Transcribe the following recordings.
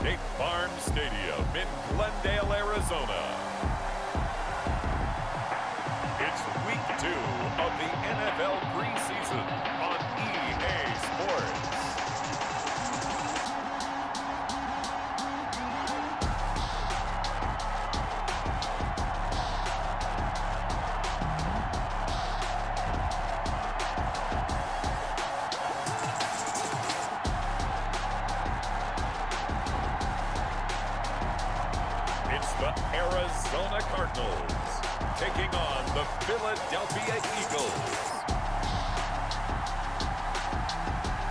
State Farm Stadium in Glendale, Arizona. It's week 2 of the NFL preseason on EA Sports. The Arizona Cardinals taking on the Philadelphia Eagles.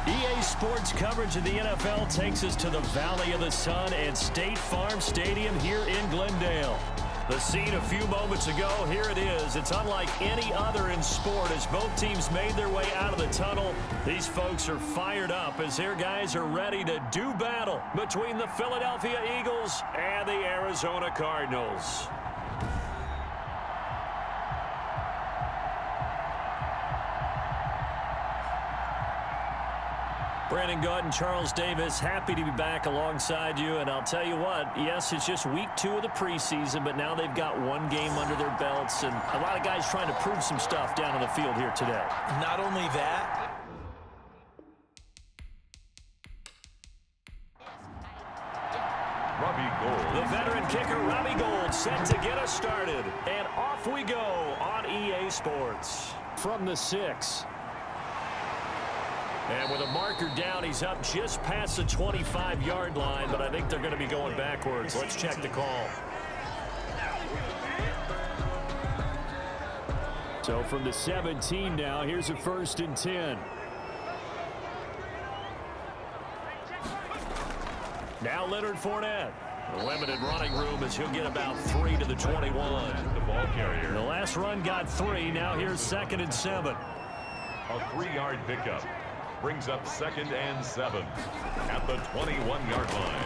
EA Sports coverage of the NFL takes us to the Valley of the Sun and State Farm Stadium here in Glendale. The scene a few moments ago, here it is. It's unlike any other in sport as both teams made their way out of the tunnel. These folks are fired up as their guys are ready to do battle between the Philadelphia Eagles and the Arizona Cardinals. Brandon Gaunt and Charles Davis, happy to be back alongside you. And I'll tell you what, yes, it's just week 2 of the preseason, but now they've got one game under their belts. And a lot of guys trying to prove some stuff down on the field here today. Not only that, Robbie Gould. The veteran kicker, Robbie Gould, set to get us started. And off we go on EA Sports. From the 6. And with a marker down, he's up just past the 25-yard line, but I think they're going to be going backwards. Let's check the call. So from the 17 now, here's a 1st and 10. Now Leonard Fournette. A limited running room as he'll get about 3 to the 21. The ball carrier. The last run got 3. Now here's 2nd and 7. A 3-yard pickup. Brings up 2nd and 7 at the 21-yard line.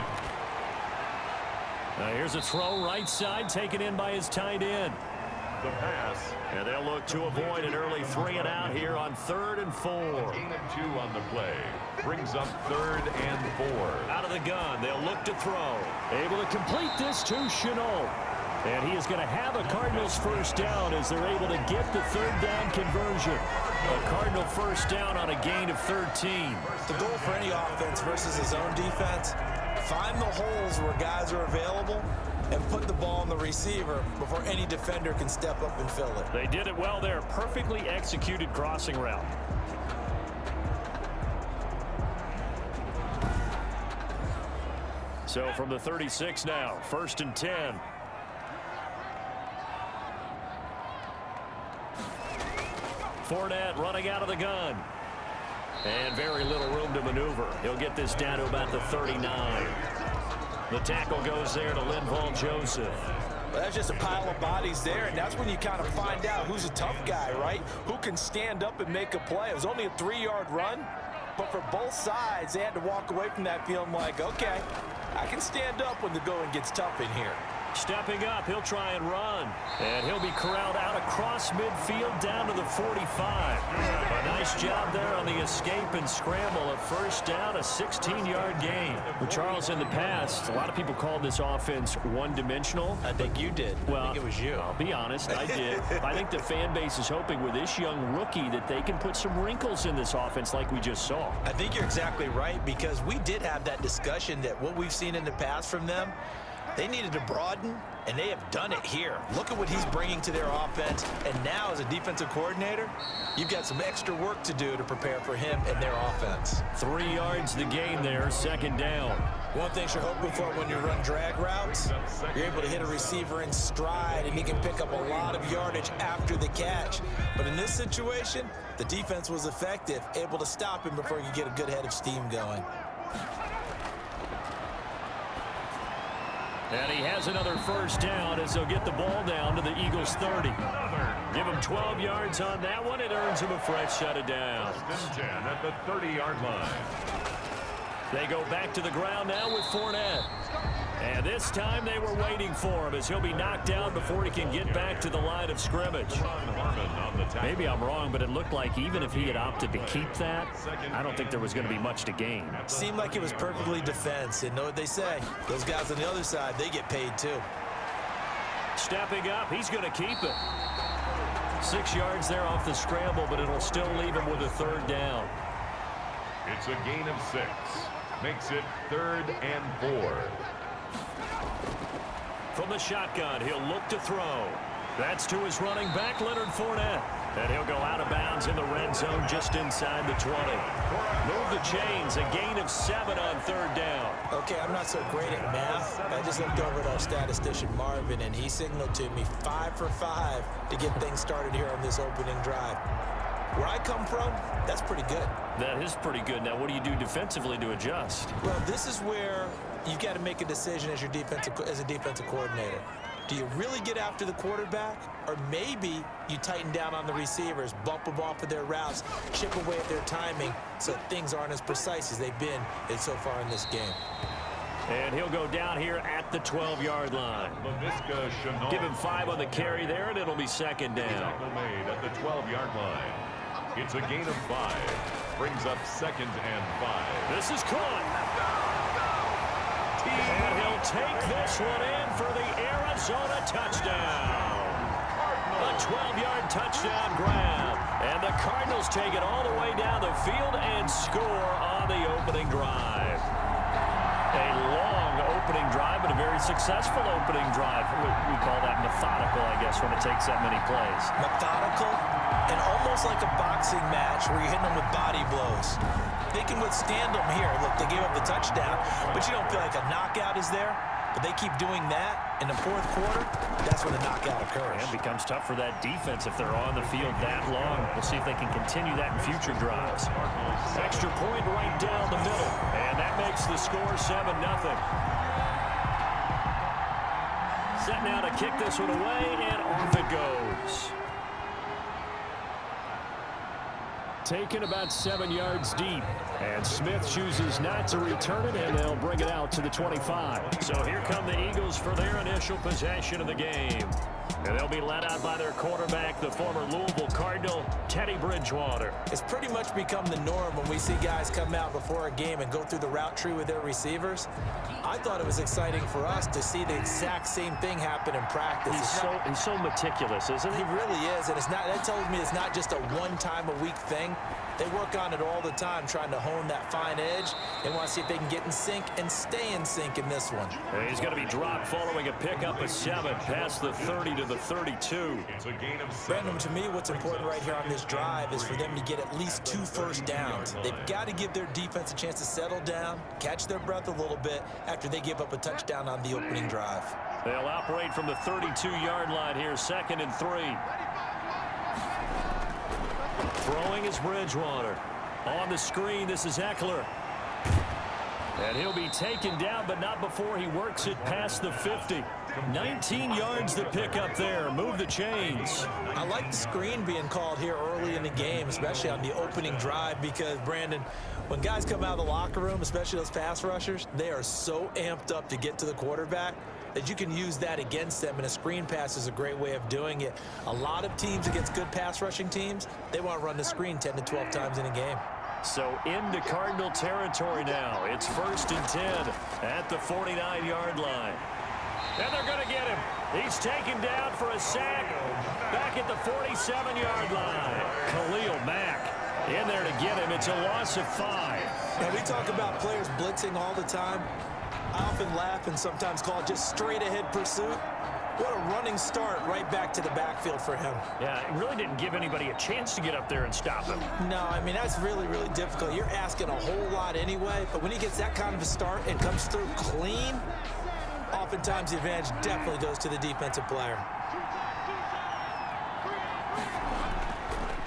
Now here's a throw right side taken in by his tight end. The pass. And they'll look to avoid an early 3 and out here on 3rd and 4. Gain of 2 on the play. Brings up 3rd and 4. Out of the gun, they'll look to throw. Able to complete this to Chenault. And he is going to have a Cardinals first down as they're able to get the 3rd down conversion. A Cardinal first down on a gain of 13. the goal for any offense versus his own defense, find the holes where guys are available and put the ball on the receiver before any defender can step up and fill it. They did it well there. Perfectly executed crossing route. So from the 36 now, 1st and 10. Fournette running out of the gun. And very little room to maneuver. He'll get this down to about the 39. The tackle goes there to Linval Joseph. Well, that's just a pile of bodies there, and that's when you kind of find out who's a tough guy, right? Who can stand up and make a play. It was only a 3-yard run, but for both sides, they had to walk away from that feeling like, okay, I can stand up when the going gets tough in here. Stepping up, he'll try and run. And he'll be corralled out across midfield down to the 45. A nice job there on the escape and scramble. A first down, a 16-yard gain. Well, Charles, in the past, a lot of people called this offense one-dimensional. I think you did. Well, I think it was you. I'll be honest, I did. I think the fan base is hoping with this young rookie that they can put some wrinkles in this offense like we just saw. I think you're exactly right, because we did have that discussion that what we've seen in the past from them, they needed to broaden, and they have done it here. Look at what he's bringing to their offense, and now as a defensive coordinator, you've got some extra work to do to prepare for him and their offense. 3 yards the gain there, 2nd down. One thing you're hoping for when you run drag routes, you're able to hit a receiver in stride, and he can pick up a lot of yardage after the catch. But in this situation, the defense was effective, able to stop him before you get a good head of steam going. And he has another first down as they'll get the ball down to the Eagles' 30. Give him 12 yards on that one. It earns him a fresh set of downs. 10 at the 30-yard line. They go back to the ground now with Fournette. And this time they were waiting for him as he'll be knocked out before he can get back to the line of scrimmage. Ron Harmon on on the tackle. Maybe I'm wrong, but it looked like even if he had opted to keep that, I don't think there was going to be much to gain. Seemed like it was perfectly defense. And know what they say? Those guys on the other side, they get paid too. Stepping up, he's going to keep it. 6 yards there off the scramble, but it'll still leave him with a third down. It's a gain of 6. Makes it 3rd and 4. From the shotgun, he'll look to throw. That's to his running back, Leonard Fournette. And he'll go out of bounds in the red zone just inside the 20. Move the chains, a gain of 7 on 3rd down. Okay, I'm not so great at math. I just looked over at our statistician, Marvin, and he signaled to me 5 for 5 to get things started here on this opening drive. Where I come from, that's pretty good. That is pretty good. Now, what do you do defensively to adjust? Well, this is where you've got to make a decision as a defensive coordinator. Do you really get after the quarterback? Or maybe you tighten down on the receivers, bump them off of their routes, chip away at their timing so things aren't as precise as they've been so far in this game. And he'll go down here at the 12-yard line. Give him 5 on the carry there, and it'll be 2nd down. Tackle made at the 12-yard line. It's a gain of 5. Brings up 2nd and 5. This is caught. And he'll take this one in for the Arizona touchdown. A 12-yard touchdown grab. And the Cardinals take it all the way down the field and score on the opening drive. A long opening drive, but a very successful opening drive. We call that methodical, I guess, when it takes that many plays. Methodical and almost like a boxing match where you're hitting them with body blows. They can withstand them here. Look, they gave up the touchdown, but you don't feel like a knockout is there. But they keep doing that in the 4th quarter, that's when the knockout occurs. And it becomes tough for that defense if they're on the field that long. We'll see if they can continue that in future drives. Extra point right down the middle. And that makes the score 7-0. Set now to kick this one away, and off it goes. Taken about 7 yards deep. And Smith chooses not to return it, and they'll bring it out to the 25. So here come the Eagles for their initial possession of the game. And they'll be led out by their quarterback, the former Louisville Cardinal, Teddy Bridgewater. It's pretty much become the norm when we see guys come out before a game and go through the route tree with their receivers. I thought it was exciting for us to see the exact same thing happen in practice. He's so meticulous, isn't he? He really is, and that tells me it's not just a one-time-a-week thing. They work on it all the time, trying to hone that fine edge. They want to see if they can get in sync and stay in sync in this one. And he's going to be dropped following a pickup of 7 past the 30 to the 32. It's a gain of 7. Brandon, to me, what's important right here on this drive is for them to get at least 2 first downs. They've got to give their defense a chance to settle down, catch their breath a little bit after they give up a touchdown on the opening drive. They'll operate from the 32-yard line here, 2nd and 3. Throwing is Bridgewater. On the screen, this is Eckler. And he'll be taken down, but not before he works it past the 50. 19 yards to pick up there. Move the chains. I like the screen being called here early in the game, especially on the opening drive, because, Brandon, when guys come out of the locker room, especially those pass rushers, they are so amped up to get to the quarterback that you can use that against them, and a screen pass is a great way of doing it. A lot of teams against good pass rushing teams, they want to run the screen 10 to 12 times in a game. So into Cardinal territory now. It's 1st and 10 at the 49-yard line. And they're going to get him. He's taken down for a sack back at the 47-yard line. Khalil Mack in there to get him. It's a loss of 5. Now, we talk about players blitzing all the time. I often laugh and sometimes call it just straight-ahead pursuit. What a running start right back to the backfield for him. Yeah, it really didn't give anybody a chance to get up there and stop him. No, I mean, that's really, really difficult. You're asking a whole lot anyway, but when he gets that kind of a start and comes through clean, oftentimes the advantage definitely goes to the defensive player.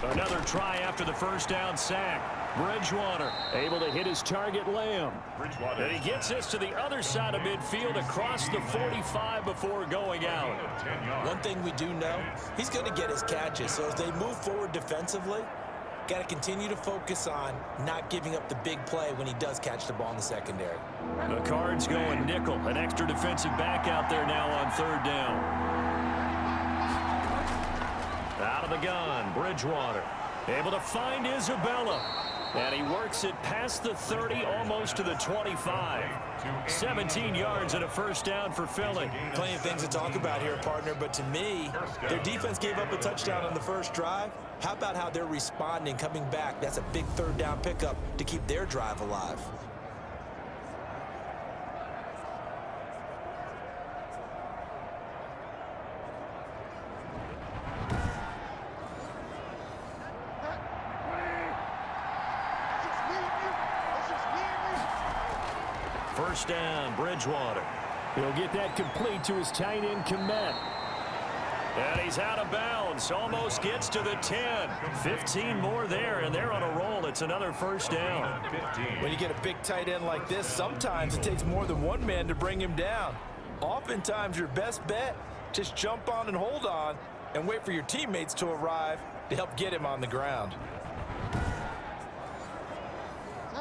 Another try after the first down sack. Bridgewater able to hit his target, Lamb. And he gets this to the other side of midfield across the 45 before going out. One thing we do know, he's going to get his catches. So as they move forward defensively, got to continue to focus on not giving up the big play when he does catch the ball in the secondary. The Cards going nickel. An extra defensive back out there now on 3rd down. Out of the gun. Bridgewater able to find Isabella. And he works it past the 30, almost to the 25. 17 yards and a first down for Philly. Plenty of things to talk about here, partner, but to me, their defense gave up a touchdown on the first drive. How about how they're responding, coming back? That's a big third down pickup to keep their drive alive. First down, Bridgewater. He'll get that complete to his tight end, Komet. And he's out of bounds. Almost gets to the 10. 15 more there, and they're on a roll. It's another first down. When you get a big tight end like this, sometimes it takes more than one man to bring him down. Oftentimes, your best bet, just jump on and hold on and wait for your teammates to arrive to help get him on the ground.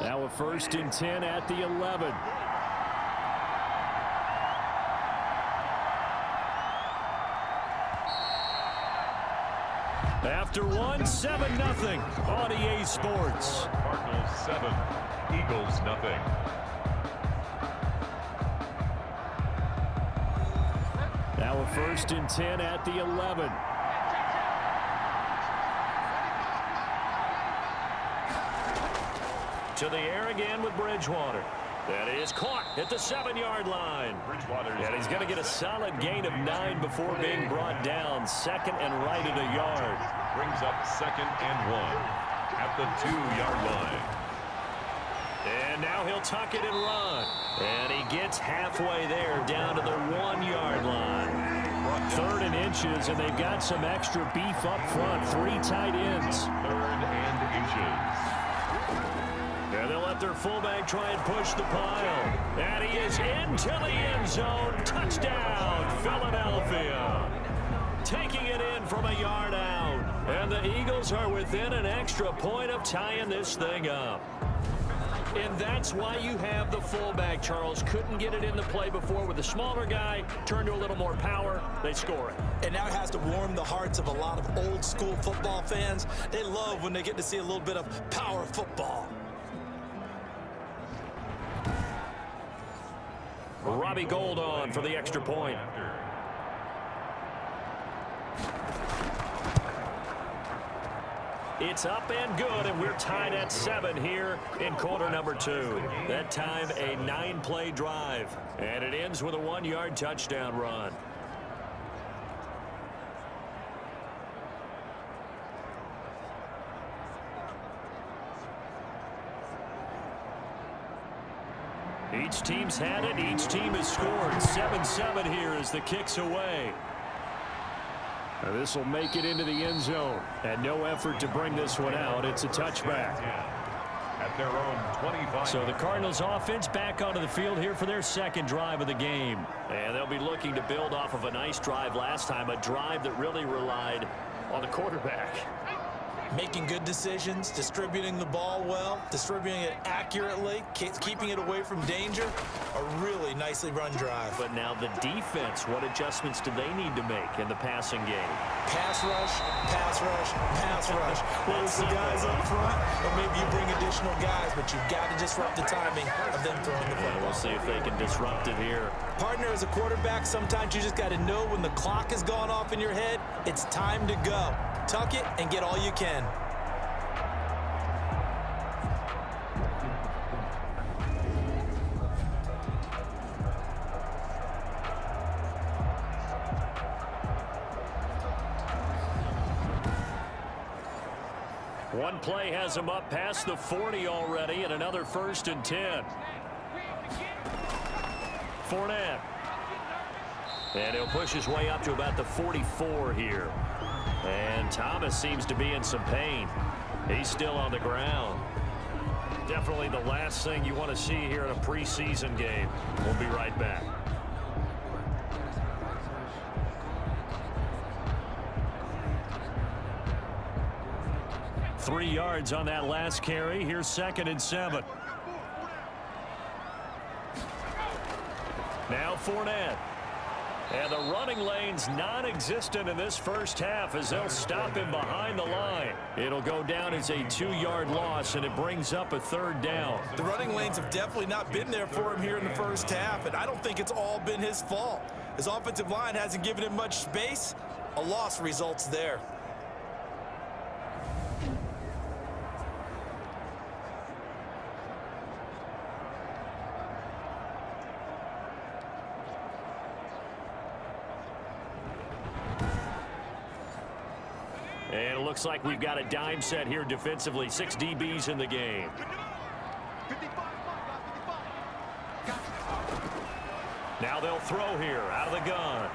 Now a 1st and 10 at the 11. After one, 7-0 on EA Sports. Cardinals 7, Eagles nothing. Now a 1st and 10 at the 11. To the air again with Bridgewater. That is caught at the 7-yard line. And he's going to get a solid gain of 9 before being brought down. Second and right at a yard. Brings up 2nd and 1 at the 2-yard line. And now he'll tuck it and run. And he gets halfway there down to the 1-yard line. 3rd and inches, and they've got some extra beef up front. 3 tight ends. 3rd and inches. And they'll let their fullback try and push the pile. And he is into the end zone. Touchdown, Philadelphia. Taking it in from a yard out. And the Eagles are within an extra point of tying this thing up. And that's why you have the fullback, Charles. Couldn't get it in the play before with the smaller guy. Turned to a little more power. They score it. And now it has to warm the hearts of a lot of old school football fans. They love when they get to see a little bit of power football. Robbie Gould on for the extra point. It's up and good, and we're tied at 7 here in quarter number 2. That time a 9-play drive, and it ends with a 1-yard touchdown run. Each team's had it. Each team has scored. 7-7 here as the kick's away. This will make it into the end zone. And no effort to bring this one out. It's a touchback. At their own 25. So the Cardinals offense back onto the field here for their 2nd drive of the game. And they'll be looking to build off of a nice drive last time. A drive that really relied on the quarterback. Making good decisions, distributing the ball well, distributing it accurately, keeping it away from danger. A really nicely run drive. But now the defense, what adjustments do they need to make in the passing game? Pass rush, pass rush, pass rush. Whether it's the guys up front or maybe you bring additional guys, but you've got to disrupt the timing of them throwing the football. We'll see if they can disrupt it here. Partner, as a quarterback, sometimes you just got to know when the clock has gone off in your head, it's time to go. Tuck it and get all you can. One play has him up past the 40 already, and another 1st and 10. Fournette. And he'll push his way up to about the 44 here. And Thomas seems to be in some pain. He's still on the ground. Definitely the last thing you want to see here in a preseason game. We'll be right back. Three yards on that last carry. Here's 2nd and 7. Now Fournette. And the running lane's non-existent in this first half as they'll stop him behind the line. It'll go down as a 2-yard loss, and it brings up a 3rd down. The running lanes have definitely not been there for him here in the first half, and I don't think it's all been his fault. His offensive line hasn't given him much space. A loss results there. And it looks like we've got a dime set here defensively. 6 DBs in the game. Now they'll throw here out of the gun.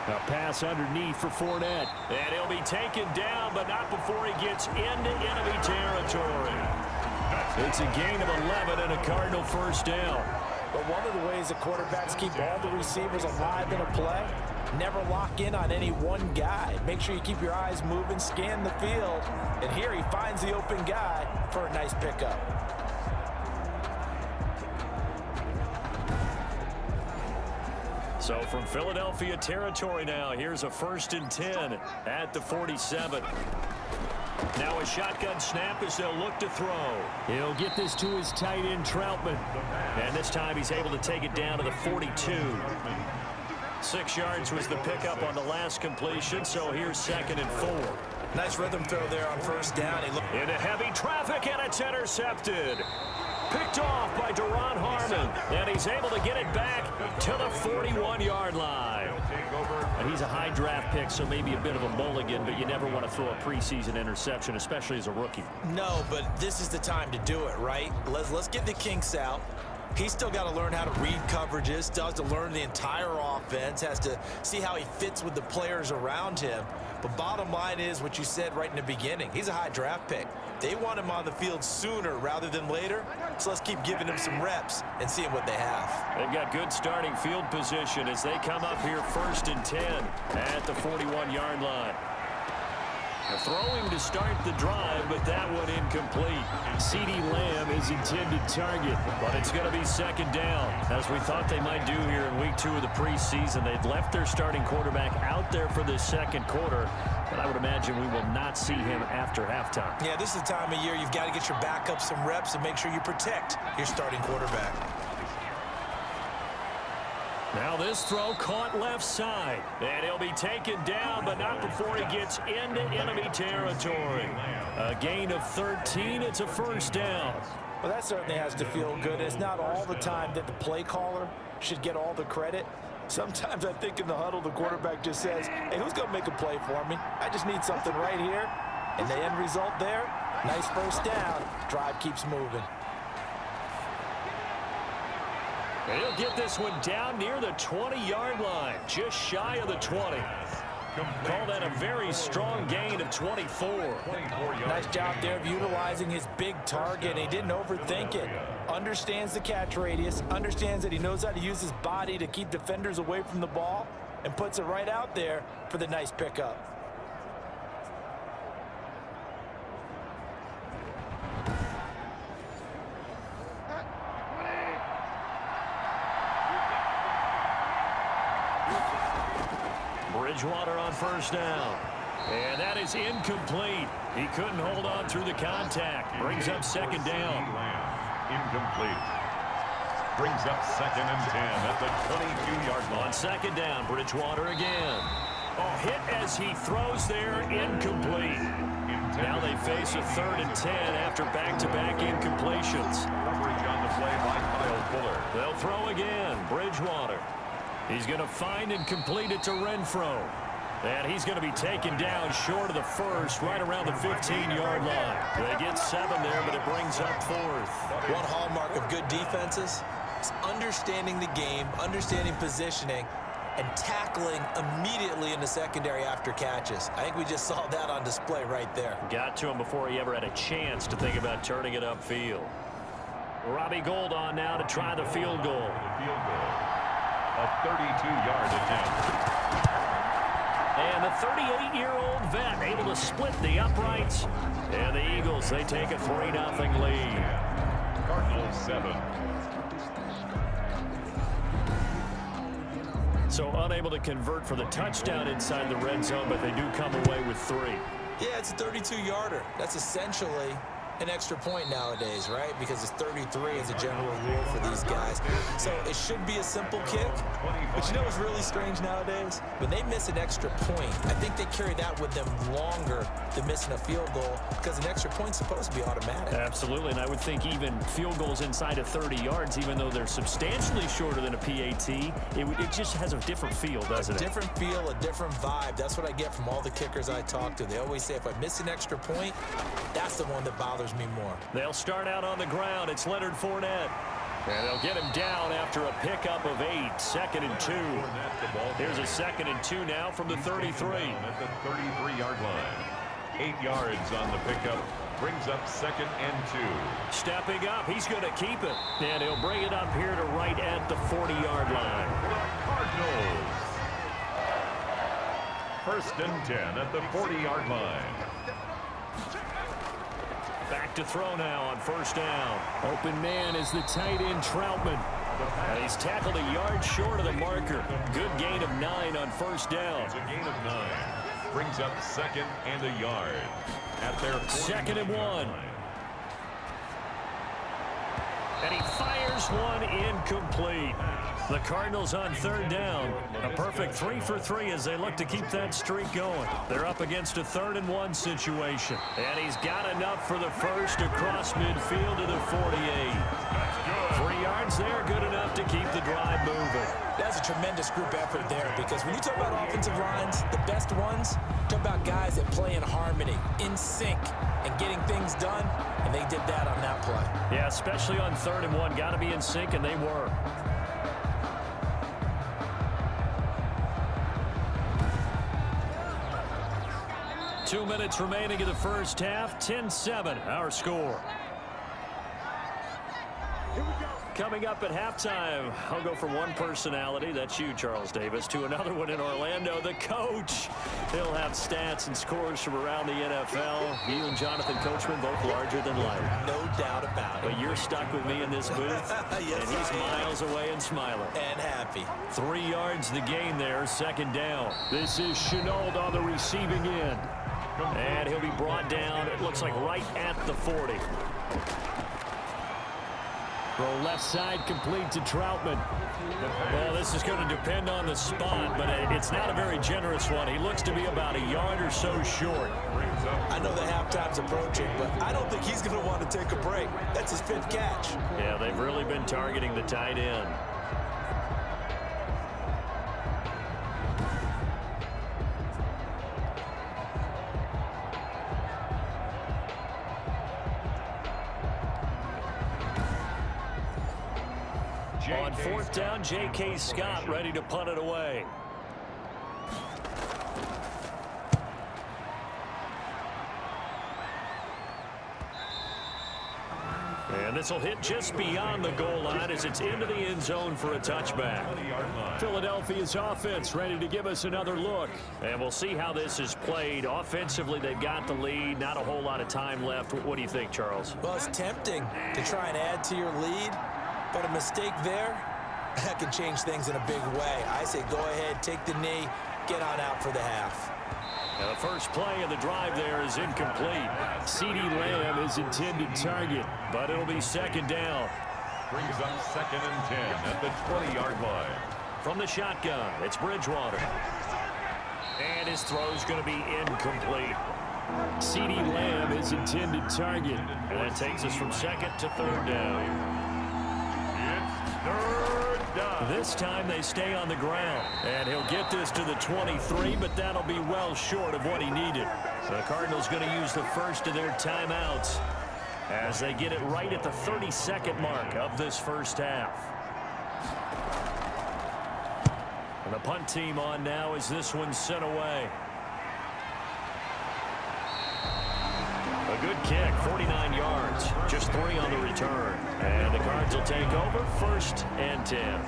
A pass underneath for Fournette. And he'll be taken down, but not before he gets into enemy territory. It's a gain of 11 and a Cardinal first down. But one of the ways the quarterbacks keep all the receivers alive in a play, never lock in on any one guy. Make sure you keep your eyes moving, scan the field. And here he finds the open guy for a nice pickup. So from Philadelphia territory now, here's a 1st and 10 at the 47. Now a shotgun snap as they'll look to throw. He'll get this to his tight end, Troutman. And this time he's able to take it down to the 42. 6 yards was the pickup on the last completion, so here's 2nd and 4. Nice rhythm throw there on first down. Into heavy traffic, and it's intercepted. Picked off by Duron Harmon, and he's able to get it back to the 41-yard line. And he's a high draft pick, so maybe a bit of a mulligan, but you never want to throw a preseason interception, especially as a rookie. No, but this is the time to do it, right? Let's get the kinks out. He's still got to learn how to read coverages, still has to learn the entire offense, has to see how he fits with the players around him. But bottom line is what you said right in the beginning. He's a high draft pick. They want him on the field sooner rather than later, so let's keep giving him some reps and seeing what they have. They've got good starting field position as they come up here 1st and 10 at the 41-yard line. They're throwing to start the drive, but that one incomplete. CeeDee Lamb is intended target, but it's going to be 2nd down. As we thought they might do here in week 2 of the preseason, they'd left their starting quarterback out there for this 2nd quarter, but I would imagine we will not see him after halftime. Yeah, this is the time of year you've got to get your backup some reps and make sure you protect your starting quarterback. Now this throw caught left side, and he'll be taken down, but not before he gets into enemy territory. A gain of 13. It's a 1st down. Well, that certainly has to feel good. It's not all the time that the play caller should get all the credit. Sometimes I think in the huddle, the quarterback just says, hey, who's going to make a play for me? I just need something right here. And the end result there, nice 1st down. Drive keeps moving. And he'll get this one down near the 20-yard line, just shy of the 20. Call that a very strong gain of 24. Nice job there of utilizing his big target. He didn't overthink it. Understands the catch radius, understands that he knows how to use his body to keep defenders away from the ball, and puts it right out there for the nice pickup. Bridgewater on 1st down. And that is incomplete. He couldn't hold on through the contact. Brings up 2nd down. Incomplete. Brings up 2nd and 10 at the 22-yard line. On 2nd down, Bridgewater again. Oh, hit as he throws there, incomplete. Now they face a 3rd and 10 after back-to-back incompletions. Coverage on the play by Kyle Fuller. They'll throw again, Bridgewater. He's going to find and complete it to Renfro. And he's going to be taken down short of the 1st, right around the 15-yard line. They get 7 there, but it brings up 4th. One hallmark of good defenses is understanding the game, understanding positioning, and tackling immediately in the secondary after catches. I think we just saw that on display right there. Got to him before he ever had a chance to think about turning it upfield. Robbie Gould on now to try the field goal. A 32-yard attempt. And the 38-year-old vet able to split the uprights. And the Eagles, they take a 3-0 lead. Cardinals 7. So unable to convert for the touchdown inside the red zone, but they do come away with 3. Yeah, it's a 32-yarder. That's essentially an extra point nowadays, right? Because it's 33 as a general rule for these guys. So it should be a simple kick. But you know what's really strange nowadays? When they miss an extra point, I think they carry that with them longer than missing a field goal because an extra point's supposed to be automatic. Absolutely, and I would think even field goals inside of 30 yards, even though they're substantially shorter than a PAT, it just has a different feel, doesn't it? A different feel, a different vibe. That's what I get from all the kickers I talk to. They always say if I miss an extra point, that's the one that bothers me more. They'll start out on the ground. It's Leonard Fournette. And they'll get him down after a pickup of 8. 2nd and 2. Here's a 2nd and 2 now from the 33. At the 33-yard line. 8 yards on the pickup. Brings up 2nd and 2. Stepping up. He's going to keep it. And he'll bring it up here to right at the 40-yard line. Cardinals. 1st and 10 at the 40-yard line. Back to throw now on 1st down. Open man is the tight end Troutman. And he's tackled a yard short of the marker. Good gain of 9 on 1st down. It's a gain of 9. Brings up 2nd and a yard. At their 2nd and 1. And he fires one incomplete. The Cardinals on 3rd down. A perfect 3 for 3 as they look to keep that streak going. They're up against a 3rd and 1 situation. And he's got enough for the first across midfield to the 48. 3 yards there, good enough to keep the drive moving. That's a tremendous group effort there because when you talk about offensive lines, the best ones, talk about guys that play in harmony, in sync, and getting things done, and they did that on that play. Yeah, especially on 3rd and 1. Got to be in sync, and they were. Two minutes remaining in the first half. 10-7, our score. Coming up at halftime, I'll go from one personality, that's you, Charles Davis, to another one in Orlando, the coach. He'll have stats and scores from around the NFL. You and Jonathan Coachman, both larger than life. No doubt about it. But you're stuck with me in this booth, Yes, and he's miles away and smiling. And happy. 3 yards the gain there, 2nd down. This is Chenault on the receiving end. And he'll be brought down, it looks like right at the 40. Throw left side complete to Troutman. Well, this is going to depend on the spot, but it's not a very generous one. He looks to be about a yard or so short. I know the halftime's approaching, but I don't think he's going to want to take a break. That's his 5th catch. Yeah, they've really been targeting the tight end. On 4th down, J.K. Scott ready to punt it away. And this will hit just beyond the goal line as it's into the end zone for a touchback. Philadelphia's offense ready to give us another look. And we'll see how this is played. Offensively, they've got the lead. Not a whole lot of time left. What do you think, Charles? Well, it's tempting to try and add to your lead, but a mistake there, that can change things in a big way. I say go ahead, take the knee, get on out for the half. Now the first play of the drive there is incomplete. CeeDee Lamb is intended target, but it'll be 2nd down. Brings up 2nd and 10 at the 20-yard line. From the shotgun, it's Bridgewater. And his throw's going to be incomplete. CeeDee Lamb is intended target. And that takes us from 2nd to 3rd down. It's 3rd down. This time they stay on the ground. And he'll get this to the 23, but that'll be well short of what he needed. The Cardinals going to use the first of their timeouts as they get it right at the 32nd mark of this first half. And the punt team on now as this one's sent away. A good kick, 49 yards, just 3 on the return. And the Cards will take over, 1st and 10.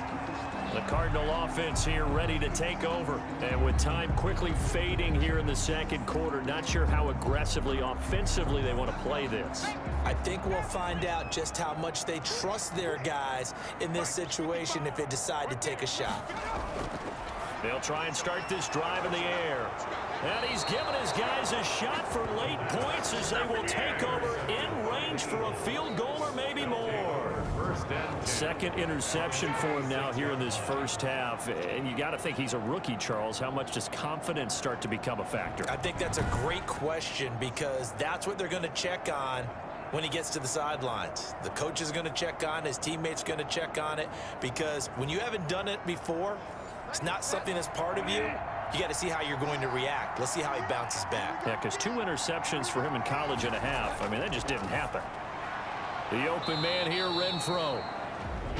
The Cardinal offense here ready to take over. And with time quickly fading here in the 2nd quarter, not sure how aggressively, offensively they want to play this. I think we'll find out just how much they trust their guys in this situation if they decide to take a shot. They'll try and start this drive in the air. And he's given his guys a shot for late points as they will take over in range for a field goal or maybe more. Second interception for him now here in this first half. And you got to think he's a rookie, Charles. How much does confidence start to become a factor? I think that's a great question because that's what they're going to check on when he gets to the sidelines. The coach is going to check on it. His teammates are going to check on it because when you haven't done it before, it's not something that's part of you. You got to see how you're going to react. Let's see how he bounces back. Yeah, because 2 interceptions for him in college and a half. I mean, that just didn't happen. The open man here, Renfro.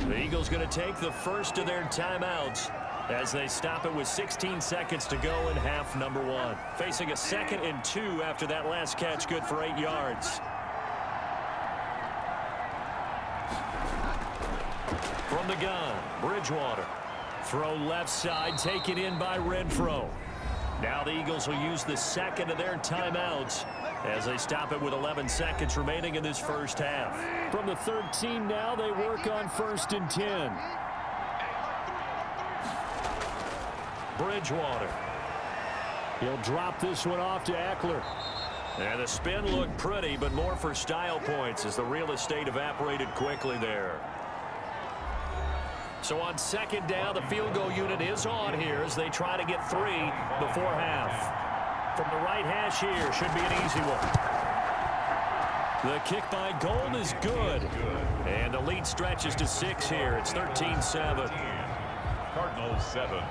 The Eagles going to take the first of their timeouts as they stop it with 16 seconds to go in half number 1. Facing a 2nd and 2 after that last catch, good for 8 yards. From the gun, Bridgewater. Throw left side, taken in by Renfro. Now the Eagles will use the 2nd of their timeouts as they stop it with 11 seconds remaining in this first half. From the 13 now, they work on 1st and 10. Bridgewater. He'll drop this one off to Eckler. And the spin looked pretty, but more for style points as the real estate evaporated quickly there. So on 2nd down, the field goal unit is on here as they try to get 3 before half. From the right hash here, should be an easy one. The kick by Gold is good. And the lead stretches to 6 here. It's 13-7. Cardinals 7.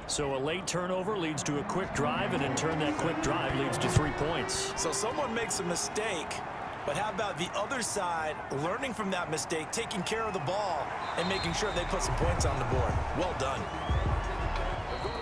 So a late turnover leads to a quick drive, and in turn that quick drive leads to 3 points. So someone makes a mistake, but how about the other side learning from that mistake, taking care of the ball, and making sure they put some points on the board? Well done.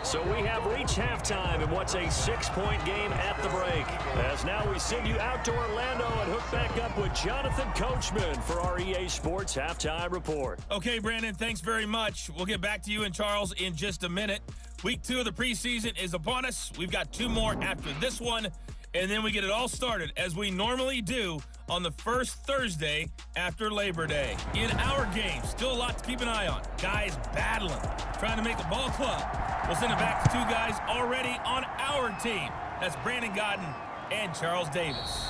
So we have reached halftime in what's a 6-point game at the break. As now we send you out to Orlando and hook back up with Jonathan Coachman for our EA Sports Halftime Report. Okay, Brandon, thanks very much. We'll get back to you and Charles in just a minute. Week 2 of the preseason is upon us. We've got 2 more after this one, and then we get it all started, as we normally do, on the first Thursday after Labor Day. In our game, still a lot to keep an eye on. Guys battling, trying to make the ball club. We'll send it back to 2 guys already on our team. That's Brandon Godden and Charles Davis.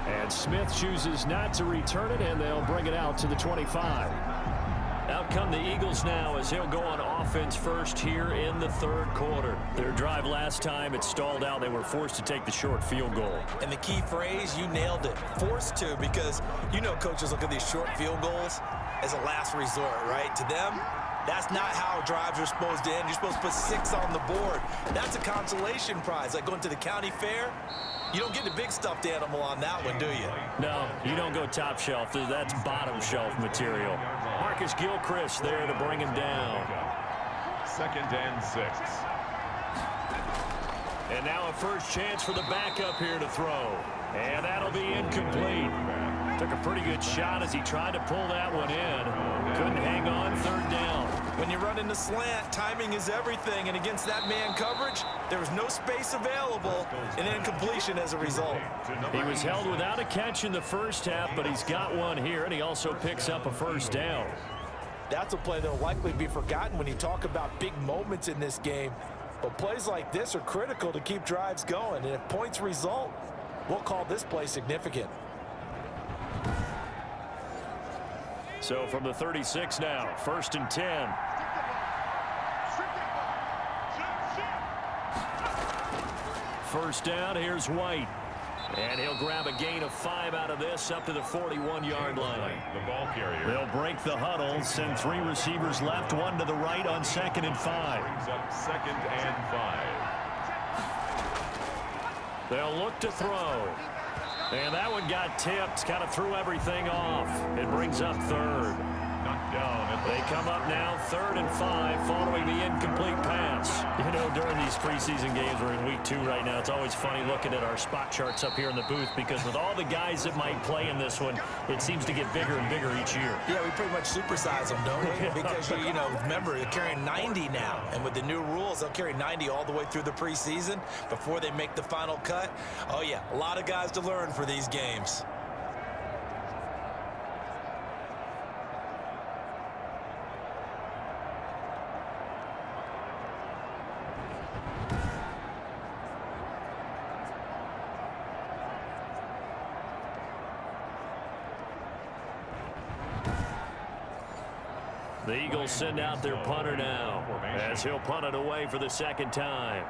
And Smith chooses not to return it, and they'll bring it out to the 25. Out come the Eagles now as they'll go on offense first here in the 3rd quarter. Their drive last time, it stalled out. They were forced to take the short field goal. And the key phrase, you nailed it, forced to, because you know coaches look at these short field goals as a last resort, right? To them, that's not how drives are supposed to end. You're supposed to put 6 on the board. That's a consolation prize, like going to the county fair. You don't get the big stuffed animal on that one, do you? No, you don't go top shelf. That's bottom shelf material. Marcus Gilchrist there to bring him down. 2nd and 6. And now a first chance for the backup here to throw. And that'll be incomplete. Took a pretty good shot as he tried to pull that one in. Couldn't hang on, 3rd down. When you run in the slant, timing is everything. And against that man coverage, there was no space available, and incompletion as a result. He was held without a catch in the first half, but he's got one here, and he also picks up a first down. That's a play that will likely be forgotten when you talk about big moments in this game. But plays like this are critical to keep drives going. And if points result, we'll call this play significant. So from the 36 now, 1st and 10. First down, here's White. And he'll grab a gain of 5 out of this up to the 41-yard line. The ball carrier. They'll break the huddle, send 3 receivers left, 1 to the right on 2nd and 5. Brings up 2nd and 5. They'll look to throw. And that one got tipped, kind of threw everything off. It brings up 3rd. Knocked down. They come up now 3rd and 5 following the incomplete pass. You know, during these preseason games, we're in week 2 right now. It's always funny looking at our spot charts up here in the booth because with all the guys that might play in this one, it seems to get bigger and bigger each year. Yeah, we pretty much supersize them, don't we? Because, you know, remember, they're carrying 90 now. And with the new rules, they'll carry 90 all the way through the preseason before they make the final cut. Oh, yeah, a lot of guys to learn for these games. The Eagles send out their punter now as he'll punt it away for the second time.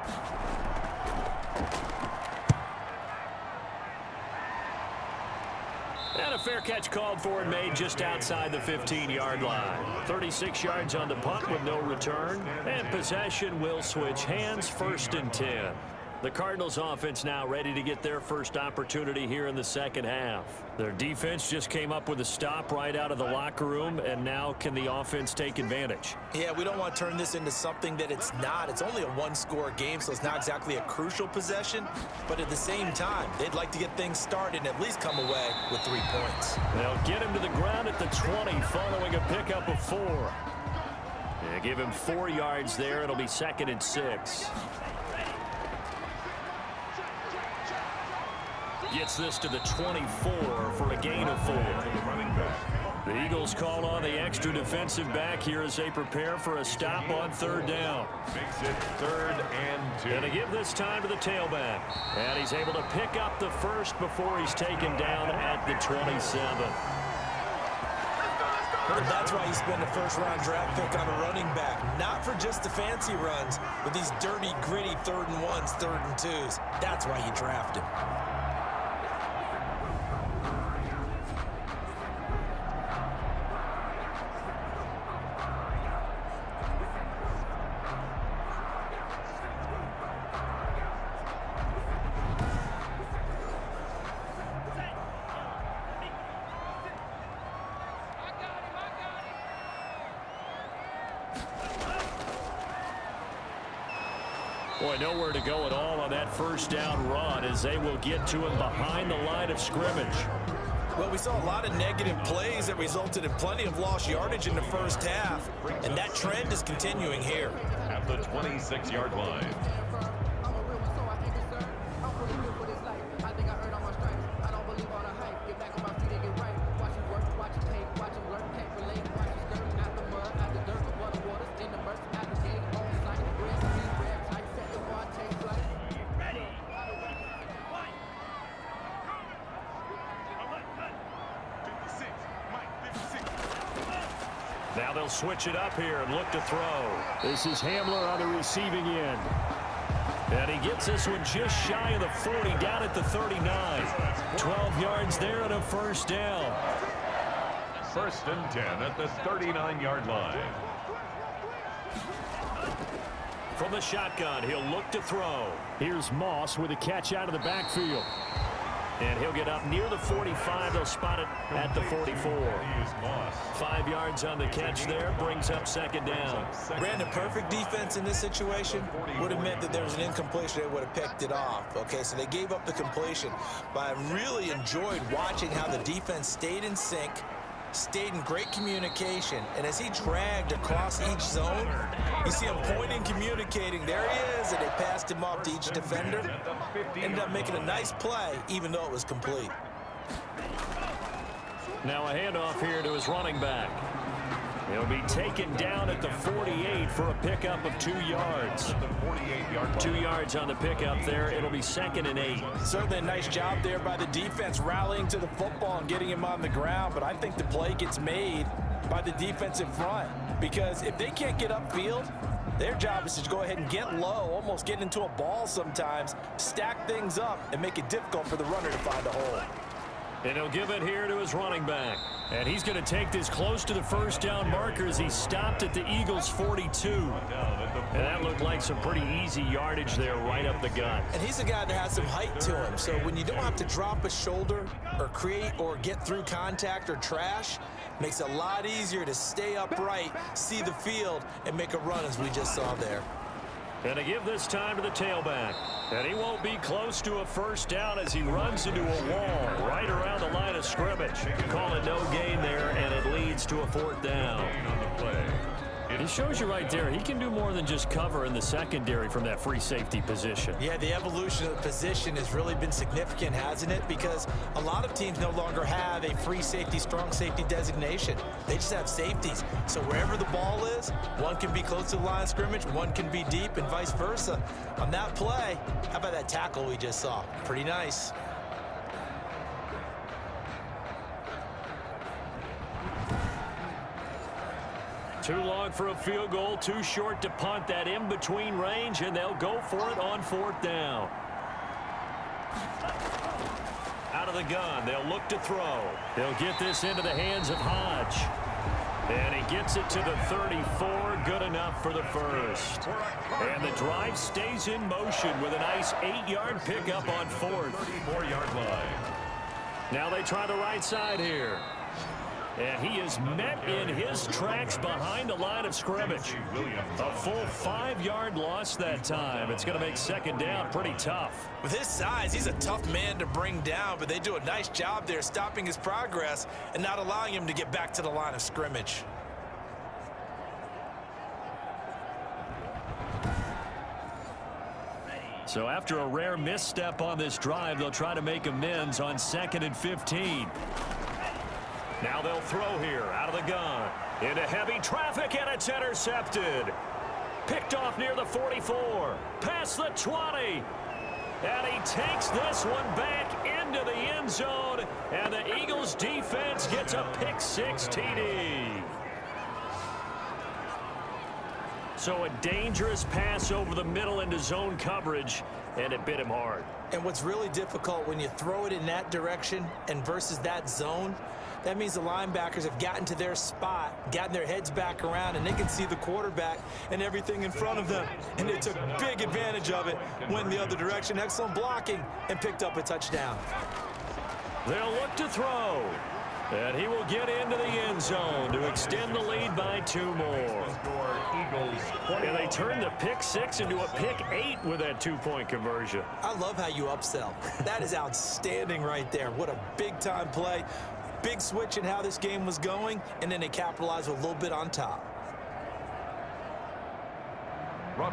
And a fair catch called for and made just outside the 15-yard line. 36 yards on the punt with no return. And possession will switch hands, 1st and 10. The Cardinals offense now ready to get their first opportunity here in the second half. Their defense just came up with a stop right out of the locker room, and now can the offense take advantage? Yeah, we don't want to turn this into something that it's not. It's only a one-score game, so it's not exactly a crucial possession. But at the same time, they'd like to get things started and at least come away with 3 points. They'll get him to the ground at the 20 following a pickup of 4. They give him 4 yards there. It'll be 2nd and 6. Gets this to the 24 for a gain of 4. The Eagles call on the extra defensive back here as they prepare for a stop on 3rd down. Makes it 3rd and 2. Going to give this time to the tailback. And he's able to pick up the first before he's taken down at the 27. And that's why you spend a first-round draft pick on a running back. Not for just the fancy runs, but these dirty, gritty 3rd and 1s, 3rd and 2s. That's why you draft him. Boy, nowhere to go at all on that first down run as they will get to him behind the line of scrimmage. Well, we saw a lot of negative plays that resulted in plenty of lost yardage in the first half, and that trend is continuing here. At the 26-yard line. Now they'll switch it up here and look to throw. This is Hamler on the receiving end. And he gets this one just shy of the 40, down at the 39. 12 yards there and a first down. 1st and 10 at the 39-yard line. From the shotgun, he'll look to throw. Here's Moss with a catch out of the backfield. And he'll get up near the 45. They'll spot it at the 44. 5 yards on the catch there. Brings up 2nd down. Brandon, perfect defense in this situation would have meant that there was an incompletion. They would have picked it off. Okay, so they gave up the completion. But I really enjoyed watching how the defense stayed in sync, stayed in great communication, and as he dragged across each zone, you see him pointing, communicating. There he is, and they passed him off to each defender. Ended up making a nice play, even though it was complete. Now a handoff here to his running back. He'll be taken down at the 48 for a pickup of 2 yards. 2 yards on the pickup there. It'll be 2nd and 8. Certainly a nice job there by the defense rallying to the football and getting him on the ground, but I think the play gets made by the defensive front, because if they can't get upfield, their job is to go ahead and get low, almost get into a ball sometimes, stack things up, and make it difficult for the runner to find a hole. And he'll give it here to his running back. And he's going to take this close to the first down marker as he stopped at the Eagles' 42. And that looked like some pretty easy yardage there right up the gut. And he's a guy that has some height to him. So when you don't have to drop a shoulder or create or get through contact or trash, makes it a lot easier to stay upright, see the field, and make a run as we just saw there. And to give this time to the tailback. And he won't be close to a first down as he runs into a wall right around the line of scrimmage. Call it no gain there, and it leads to a 4th down. It shows you right there, he can do more than just cover in the secondary from that free safety position. Yeah, the evolution of the position has really been significant, hasn't it? Because a lot of teams no longer have a free safety, strong safety designation. They just have safeties. So wherever the ball is, one can be close to the line of scrimmage, one can be deep, and vice versa. On that play, how about that tackle we just saw? Pretty nice. Too long for a field goal, too short to punt. That in-between range, and they'll go for it on 4th down. Out of the gun, they'll look to throw. They'll get this into the hands of Hodge. And he gets it to the 34, good enough for the first. And the drive stays in motion with a nice 8-yard pickup on 4th. 34-yard line. Now they try the right side here. And he is met in his tracks behind the line of scrimmage. A full 5-yard loss that time. It's going to make 2nd down pretty tough. With his size, he's a tough man to bring down, but they do a nice job there stopping his progress and not allowing him to get back to the line of scrimmage. So after a rare misstep on this drive, they'll try to make amends on 2nd and 15. Now they'll throw here out of the gun. Into heavy traffic, and it's intercepted. Picked off near the 44. Past the 20. And he takes this one back into the end zone. And the Eagles defense gets a pick-6 TD. So a dangerous pass over the middle into zone coverage, and it bit him hard. And what's really difficult when you throw it in that direction and versus that zone, that means the linebackers have gotten to their spot, gotten their heads back around, and they can see the quarterback and everything in front of them. And they took big advantage of it, went the other direction, excellent blocking, and picked up a touchdown. They'll look to throw. And he will get into the end zone to extend the lead by 2 more. And they turn the pick-6 into a pick-8 with that 2-point conversion. I love how you upsell. That is outstanding right there. What a big-time play. Big switch in how this game was going, and then they capitalized with a little bit on top.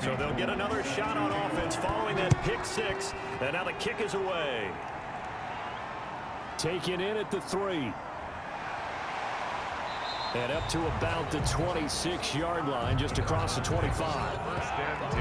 So they'll get another shot on offense following that pick-6, and now the kick is away. Taken in at the 3. And up to about the 26-yard line, just across the 25. 1st and 10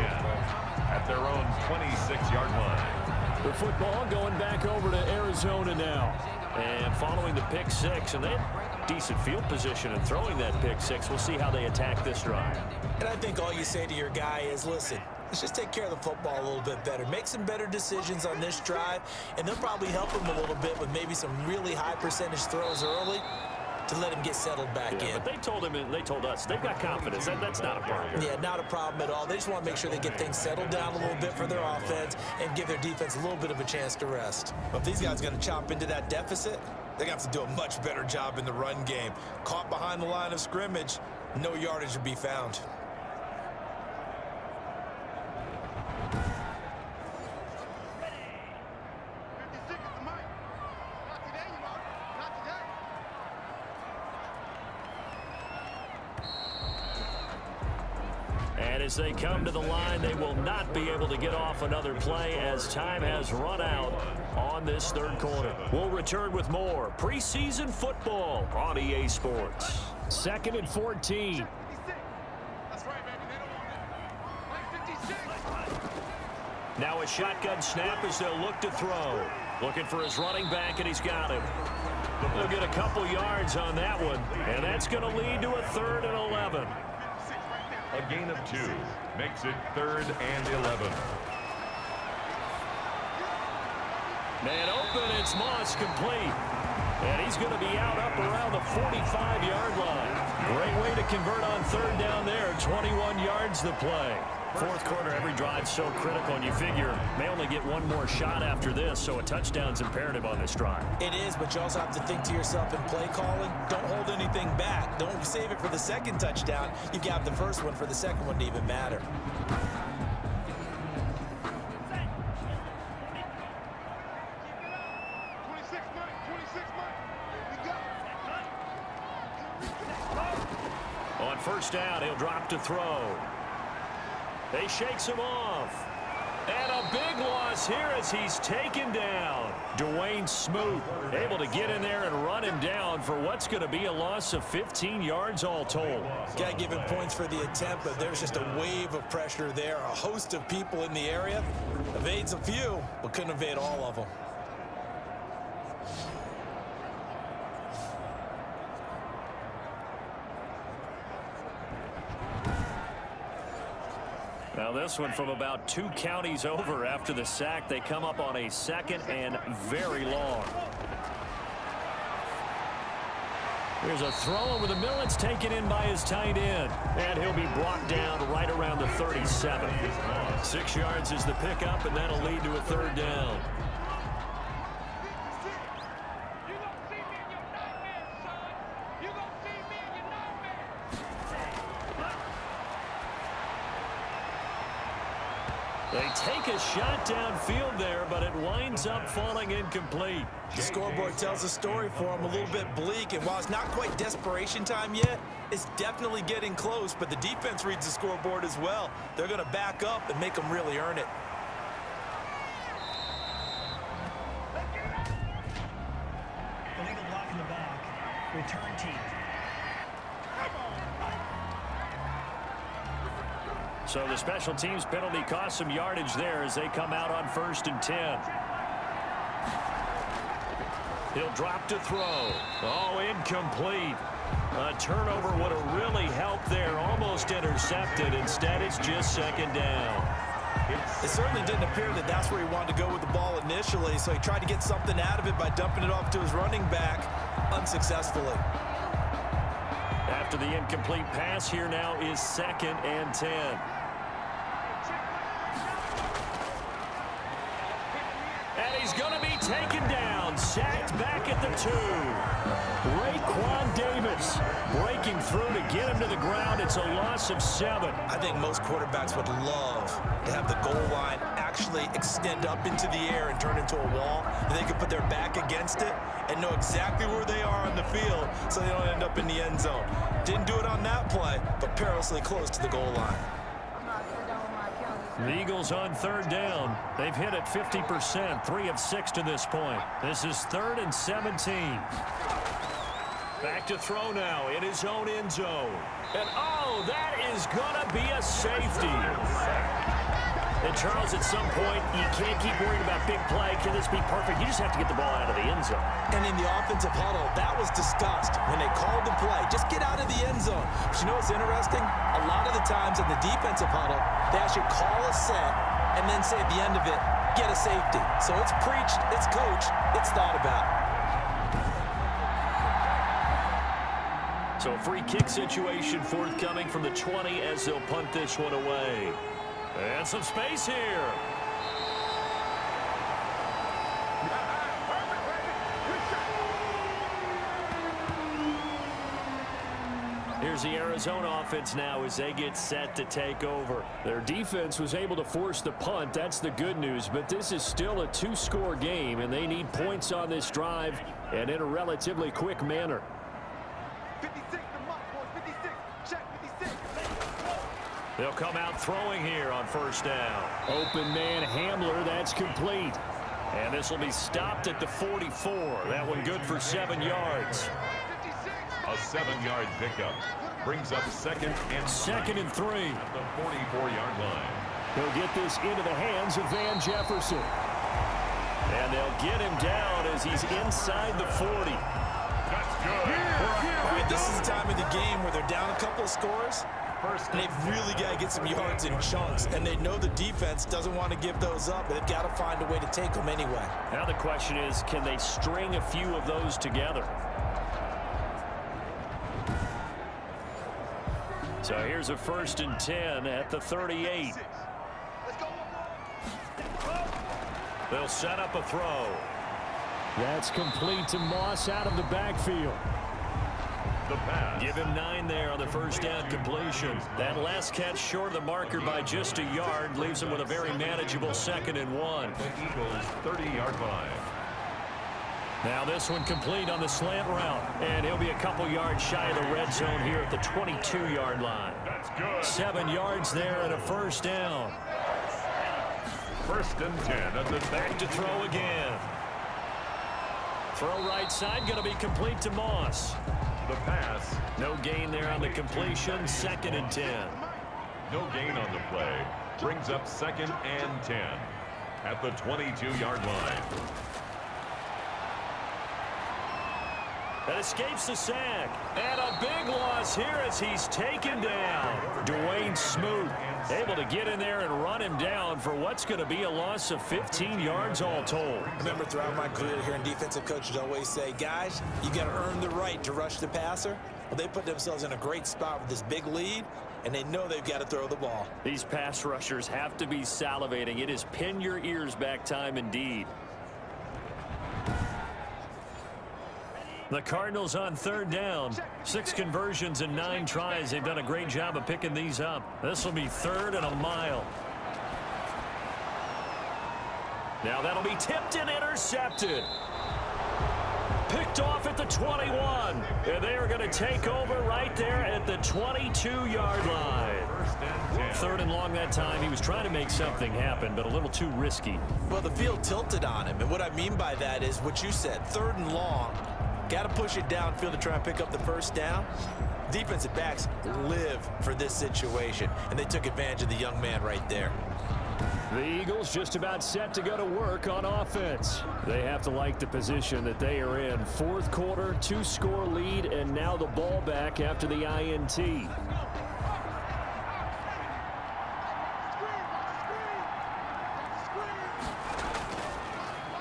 at their own 26-yard line. The football going back over to Arizona now. And following the pick-6, and they had decent field position in throwing that pick-6. We'll see how they attack this drive. And I think all you say to your guy is, listen, let's just take care of the football a little bit better. Make some better decisions on this drive, and they'll probably help him a little bit with maybe some really high percentage throws early to let him get settled back in. But they told him, and they told us, they've got confidence. That's not a problem. Yeah, not a problem at all. They just want to make sure they get things settled down a little bit for their offense and give their defense a little bit of a chance to rest. But if these guys are going to chop into that deficit, they're going to have to do a much better job in the run game. Caught behind the line of scrimmage, no yardage to be found. And as they come to the line, they will not be able to get off another play as time has run out on this 3rd quarter. We'll return with more preseason football on EA Sports. 2nd and 14. Now a shotgun snap as they'll look to throw. Looking for his running back, and he's got him. They'll get a couple yards on that one, and that's going to lead to a 3rd and 11. A gain of 2 makes it 3rd and 11. Man open, it's Moss complete. And he's going to be out up around the 45-yard line. Great way to convert on 3rd down there. 21 yards to play. 4th quarter, every drive's so critical, and you figure may only get one more shot after this, so a touchdown's imperative on this drive. It is, but you also have to think to yourself in play calling, don't hold anything back. Don't save it for the 2nd touchdown. You can have the 1st one for the 2nd one to even matter. On 1st down, he'll drop to throw. He shakes him off. And a big loss here as he's taken down. Dwayne Smoot able to get in there and run him down for what's going to be a loss of 15 yards all told. Got to give him points for the attempt, but there's just a wave of pressure there. A host of people in the area. Evades a few, but couldn't evade all of them. Now this one from about 2 counties over after the sack. They come up on a 2nd and very long. Here's a throw over the middle. It's taken in by his tight end. And he'll be brought down right around the 37. 6 yards is the pickup, and that'll lead to a 3rd down. They take a shot downfield there, but it winds up falling incomplete. The scoreboard tells a story for him, a little bit bleak, and while it's not quite desperation time yet, it's definitely getting close, but the defense reads the scoreboard as well. They're going to back up and make them really earn it. Illegal block in the back. Return team. So the special teams penalty cost some yardage there as they come out on 1st and 10. He'll drop to throw. Oh, incomplete. A turnover would have really helped there. Almost intercepted. Instead, it's just 2nd down. It certainly didn't appear that that's where he wanted to go with the ball initially, so he tried to get something out of it by dumping it off to his running back unsuccessfully. After the incomplete pass, here now is 2nd and 10. And he's going to be taken down, sacked back at the 2. Raekwon Davis breaking through to get him to the ground. It's a loss of 7. I think most quarterbacks would love to have the goal line actually extend up into the air and turn into a wall, and they could put their back against it and know exactly where they are on the field so they don't end up in the end zone. Didn't do it on that play, but perilously close to the goal line. The Eagles on 3rd down. They've hit it 50%, 3 of 6 to this point. This is 3rd and 17. Back to throw now in his own end zone. And oh, that is going to be a safety. And Charles, at some point, you can't keep worrying about big play. Can this be perfect? You just have to get the ball out of the end zone. And in the offensive huddle, that was discussed when they called the play. Just get out of the end zone. But you know what's interesting? A lot of the times in the defensive huddle, they actually call a set and then say at the end of it, get a safety. So it's preached, it's coached, it's thought about. So a free kick situation forthcoming from the 20 as they'll punt this one away. And some space here. Here's the Arizona offense now as they get set to take over. Their defense was able to force the punt. That's the good news. But this is still a 2-score game, and they need points on this drive and in a relatively quick manner. 56, the mark, boys. 56. Check 56. They'll come out throwing here on 1st down. Open man Hamler, that's complete. And this will be stopped at the 44. That one good for 7 yards. A 7-yard pickup brings up 2nd and 3. At the 44-yard line. He'll get this into the hands of Van Jefferson. And they'll get him down as he's inside the 40. That's good. All right, this is the time of the game where they're down a couple of scores, and they've really got to get some yards in chunks, and they know the defense doesn't want to give those up, but they've got to find a way to take them anyway. Now the question is, can they string a few of those together? So here's a 1st and 10 at the 38. They'll set up a throw. That's complete to Moss out of the backfield. The pass. Give him 9 there on the 1st down completion. That last catch short of the marker by just a yard leaves him with a very manageable 2nd and 1. The Eagles 30-yard line. Now this one complete on the slant route. And he'll be a couple yards shy of the red zone here at the 22-yard line. That's good. 7 yards there and a 1st down. 1st and 10 at the Back to throw again. Throw right side, going to be complete to Moss. The pass. No gain there on the completion, 2nd and 10. No gain on the play. Brings up 2nd and 10 at the 22-yard line. that escapes the sack. And a big loss here as he's taken down. Dwayne Smoot able to get in there and run him down for what's going to be a loss of 15 yards all told. I remember throughout my career hearing defensive coaches always say, guys, you got to earn the right to rush the passer. Well, they put themselves in a great spot with this big lead, and they know they've got to throw the ball. These pass rushers have to be salivating. It is pin your ears back time indeed. The Cardinals on third down. 6 conversions and 9 tries. They've done a great job of picking these up. This will be 3rd and a mile. Now that'll be tipped and intercepted. Picked off at the 21. And they are going to take over right there at the 22-yard line. 3rd and long that time. He was trying to make something happen, but a little too risky. Well, the field tilted on him, and what I mean by that is what you said, 3rd and long. Got to push it downfield to try and pick up the first down. Defensive backs live for this situation, and they took advantage of the young man right there. The Eagles just about set to go to work on offense. They have to like the position that they are in. 4th quarter, 2-score lead, and now the ball back after the INT.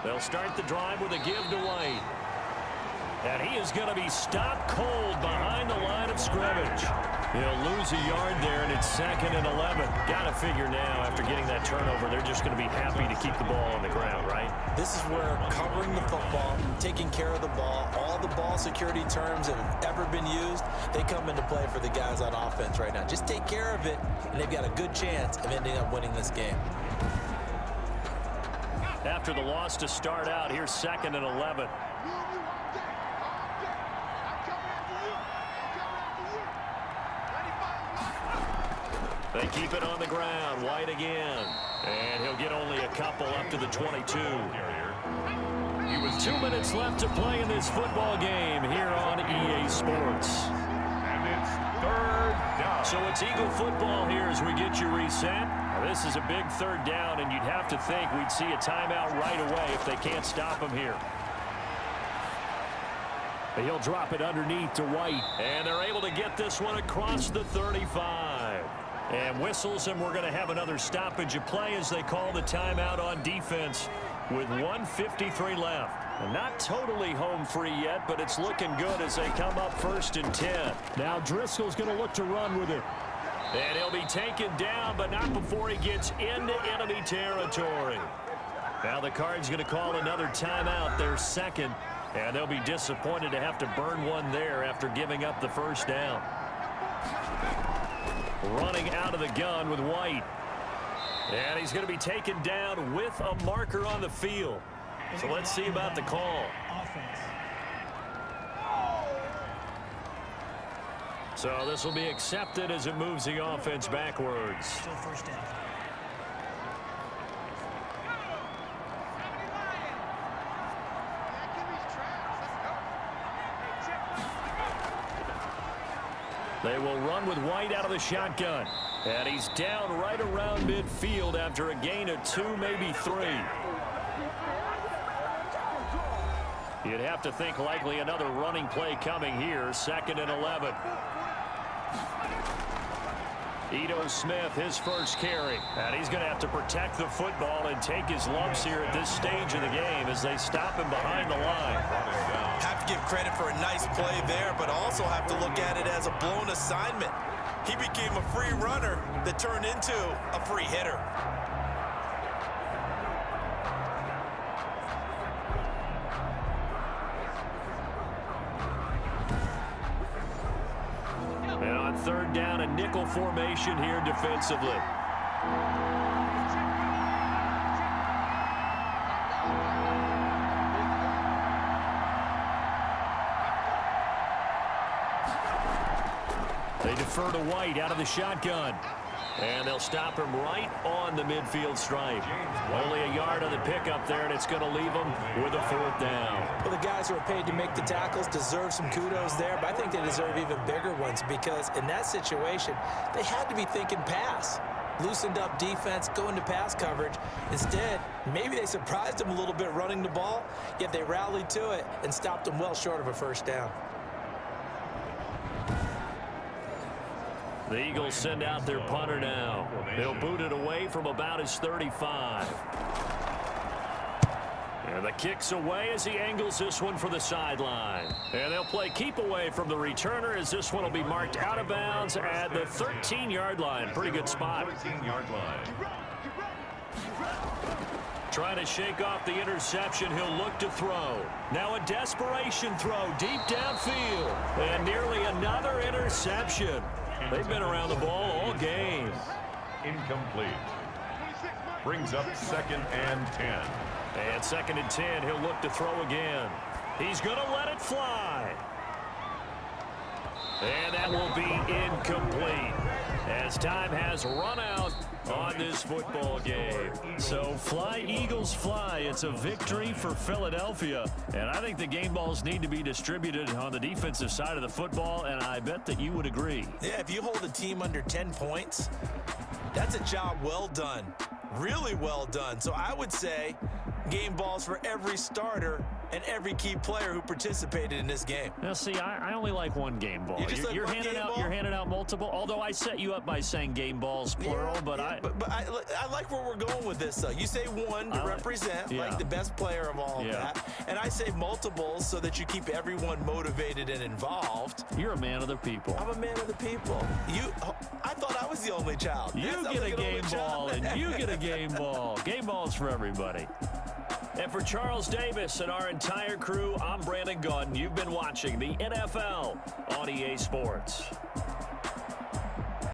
They'll start the drive with a give to White. And he is going to be stopped cold behind the line of scrimmage. He'll lose a yard there, and it's 2nd and 11. Got to figure now, after getting that turnover, they're just going to be happy to keep the ball on the ground, right? This is where covering the football, taking care of the ball, all the ball security terms that have ever been used, they come into play for the guys on offense right now. Just take care of it, and they've got a good chance of ending up winning this game. After the loss to start out, here's 2nd and 11. They keep it on the ground. White again. And he'll get only a couple up to the 22. 2 minutes left to play in this football game here on EA Sports. And it's 3rd down. So it's Eagle football here as we get you reset. Now this is a big 3rd down, and you'd have to think we'd see a timeout right away if they can't stop him here. He'll drop it underneath to White. And they're able to get this one across the 35. And whistles, and we're going to have another stoppage of play as they call the timeout on defense with 1:53 left. And not totally home free yet, but it's looking good as they come up 1st and 10. Now Driscoll's going to look to run with it. And he'll be taken down, but not before he gets into enemy territory. Now the Cards going to call another timeout, their 2nd. And they'll be disappointed to have to burn one there after giving up the 1st down. Running out of the gun with White. And he's going to be taken down with a marker on the field. So let's see about the call. Offense. So this will be accepted as it moves the offense backwards. Still 1st down. They will run with White out of the shotgun. And he's down right around midfield after a gain of 2, maybe 3. You'd have to think likely another running play coming here. 2nd and 11. Ito Smith, his first carry. And he's going to have to protect the football and take his lumps here at this stage of the game as they stop him behind the line. Have to give credit for a nice play there, but also have to look at it as a blown assignment. He became a free runner that turned into a free hitter. And on 3rd down, a nickel formation here defensively. They defer to White out of the shotgun. And they'll stop him right on the midfield stripe. Only a yard on the pickup there, and it's going to leave them with a 4th down. Well, the guys who are paid to make the tackles deserve some kudos there, but I think they deserve even bigger ones because in that situation, they had to be thinking pass. Loosened up defense, go into pass coverage. Instead, Maybe they surprised him a little bit running the ball, yet they rallied to it and stopped him well short of a first down. The Eagles send out their punter now. They'll boot it away from about his 35. And the kick's away as he angles this one for the sideline. And they'll play keep away from the returner as this one will be marked out of bounds at the 13-yard line. Pretty good spot. 13-yard line. Trying to shake off the interception. He'll look to throw. Now a desperation throw deep downfield. And nearly another interception. They've been around the ball all game. Incomplete. Brings up 2nd and 10. And 2nd and 10, he'll look to throw again. He's going to let it fly. And that will be incomplete as time has run out on this football game. So fly, Eagles, fly. It's a victory for Philadelphia. And I think the game balls need to be distributed on the defensive side of the football, and I bet that you would agree. Yeah, if you hold a team under 10 points, that's a job well done. Really well done. So I would say game balls for every starter and every key player who participated in this game. Now, see, I only like one game ball. You're handing out multiple. Although I set you up by saying game balls plural, yeah, but I like where we're going with this. Though you say one to represent like the best player of all of that, and I say multiples so that you keep everyone motivated and involved. You're a man of the people. I'm a man of the people. I thought I was the only child. You get a game ball, and you get a game ball. Game balls for everybody. And for Charles Davis and our entire crew, I'm Brandon Gaudin. You've been watching the NFL on EA Sports.